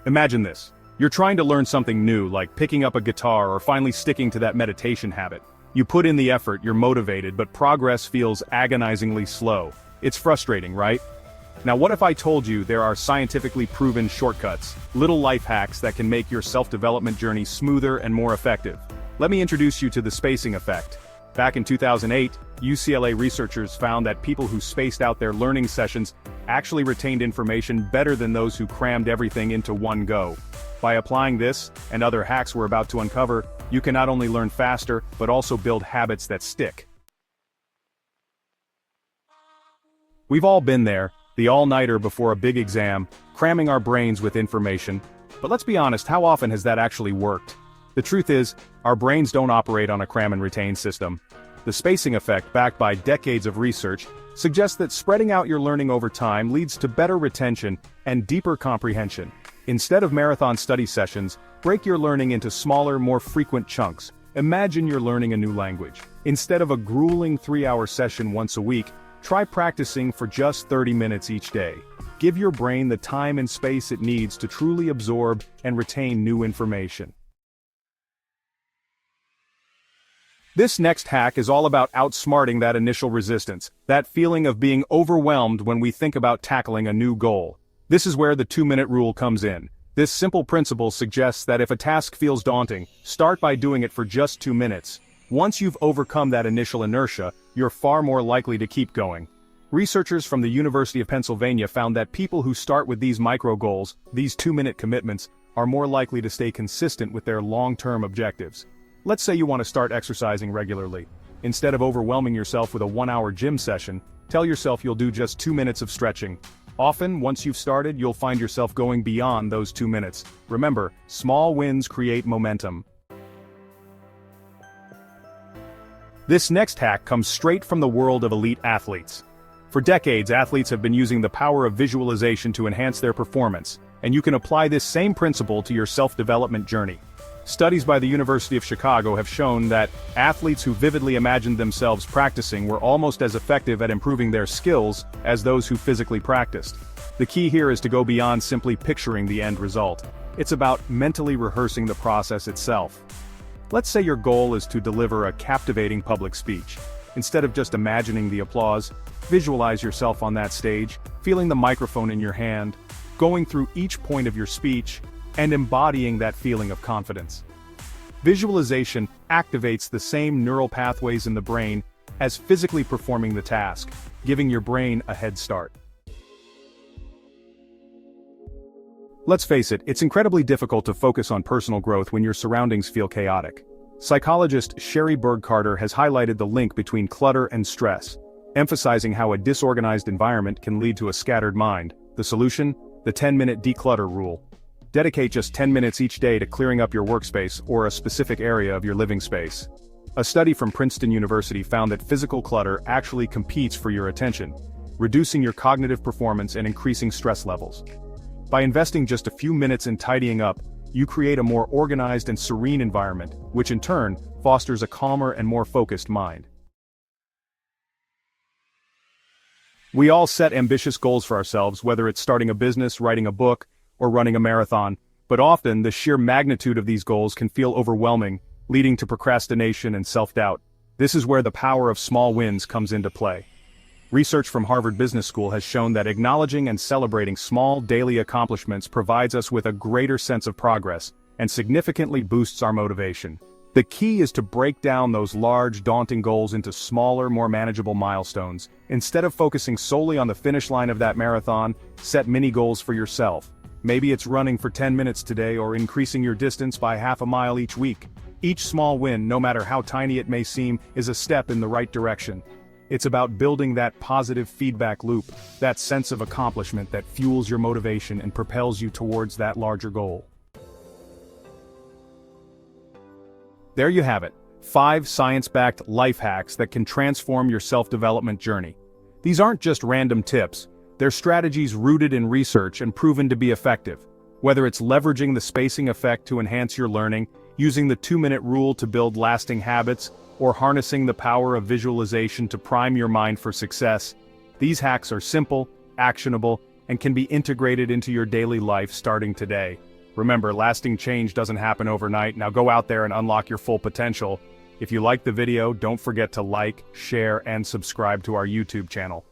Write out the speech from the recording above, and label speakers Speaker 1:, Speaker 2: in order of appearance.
Speaker 1: Imagine this. You're trying to learn something new, like picking up a guitar or finally sticking to that meditation habit. You put in the effort, you're motivated, but progress feels agonizingly slow. It's frustrating, right? Now what if I told you there are scientifically proven shortcuts, little life hacks that can make your self-development journey smoother and more effective? Let me introduce you to the spacing effect. Back in 2008, UCLA researchers found that people who spaced out their learning sessions actually retained information better than those who crammed everything into one go. By applying this, and other hacks we're about to uncover, you can not only learn faster, but also build habits that stick. We've all been there, the all-nighter before a big exam, cramming our brains with information. But let's be honest, how often has that actually worked? The truth is, our brains don't operate on a cram and retain system. The spacing effect, backed by decades of research, suggests that spreading out your learning over time leads to better retention and deeper comprehension. Instead of marathon study sessions, break your learning into smaller, more frequent chunks. Imagine you're learning a new language. Instead of a grueling 3-hour session once a week, try practicing for just 30 minutes each day. Give your brain the time and space it needs to truly absorb and retain new information. This next hack is all about outsmarting that initial resistance, that feeling of being overwhelmed when we think about tackling a new goal. This is where the 2-minute rule comes in. This simple principle suggests that if a task feels daunting, start by doing it for just 2 minutes. Once you've overcome that initial inertia, you're far more likely to keep going. Researchers from the University of Pennsylvania found that people who start with these micro goals, these 2-minute commitments, are more likely to stay consistent with their long-term objectives. Let's say you want to start exercising regularly. Instead of overwhelming yourself with a 1-hour gym session, tell yourself you'll do just 2 minutes of stretching. Often, once you've started, you'll find yourself going beyond those 2 minutes. Remember, small wins create momentum. This next hack comes straight from the world of elite athletes. For decades, athletes have been using the power of visualization to enhance their performance, and you can apply this same principle to your self-development journey. Studies by the University of Chicago have shown that athletes who vividly imagined themselves practicing were almost as effective at improving their skills as those who physically practiced. The key here is to go beyond simply picturing the end result. It's about mentally rehearsing the process itself. Let's say your goal is to deliver a captivating public speech. Instead of just imagining the applause, visualize yourself on that stage, feeling the microphone in your hand, going through each point of your speech, and embodying that feeling of confidence. Visualization activates the same neural pathways in the brain as physically performing the task, giving your brain a head start. Let's face it, it's incredibly difficult to focus on personal growth when your surroundings feel chaotic. Psychologist Sherry Berg-Carter has highlighted the link between clutter and stress, emphasizing how a disorganized environment can lead to a scattered mind. The solution? The 10-minute declutter rule. Dedicate just 10 minutes each day to clearing up your workspace or a specific area of your living space. A study from Princeton University found that physical clutter actually competes for your attention, reducing your cognitive performance and increasing stress levels. By investing just a few minutes in tidying up, you create a more organized and serene environment, which in turn fosters a calmer and more focused mind. We all set ambitious goals for ourselves, whether it's starting a business, writing a book, or running a marathon, but often the sheer magnitude of these goals can feel overwhelming, leading to procrastination and self-doubt. This is where the power of small wins comes into play. Research from Harvard Business School has shown that acknowledging and celebrating small daily accomplishments provides us with a greater sense of progress and significantly boosts our motivation. The key is to break down those large, daunting goals into smaller, more manageable milestones. Instead of focusing solely on the finish line of that marathon, set mini goals for yourself. Maybe it's running for 10 minutes today or increasing your distance by half a mile each week. Each small win, no matter how tiny it may seem, is a step in the right direction. It's about building that positive feedback loop, that sense of accomplishment that fuels your motivation and propels you towards that larger goal. There you have it, 5 science-backed life hacks that can transform your self-development journey. These aren't just random tips. They're strategies rooted in research and proven to be effective. Whether it's leveraging the spacing effect to enhance your learning, using the 2-minute rule to build lasting habits, or harnessing the power of visualization to prime your mind for success, these hacks are simple, actionable, and can be integrated into your daily life starting today. Remember, lasting change doesn't happen overnight. Now go out there and unlock your full potential. If you liked the video, don't forget to like, share, and subscribe to our YouTube channel.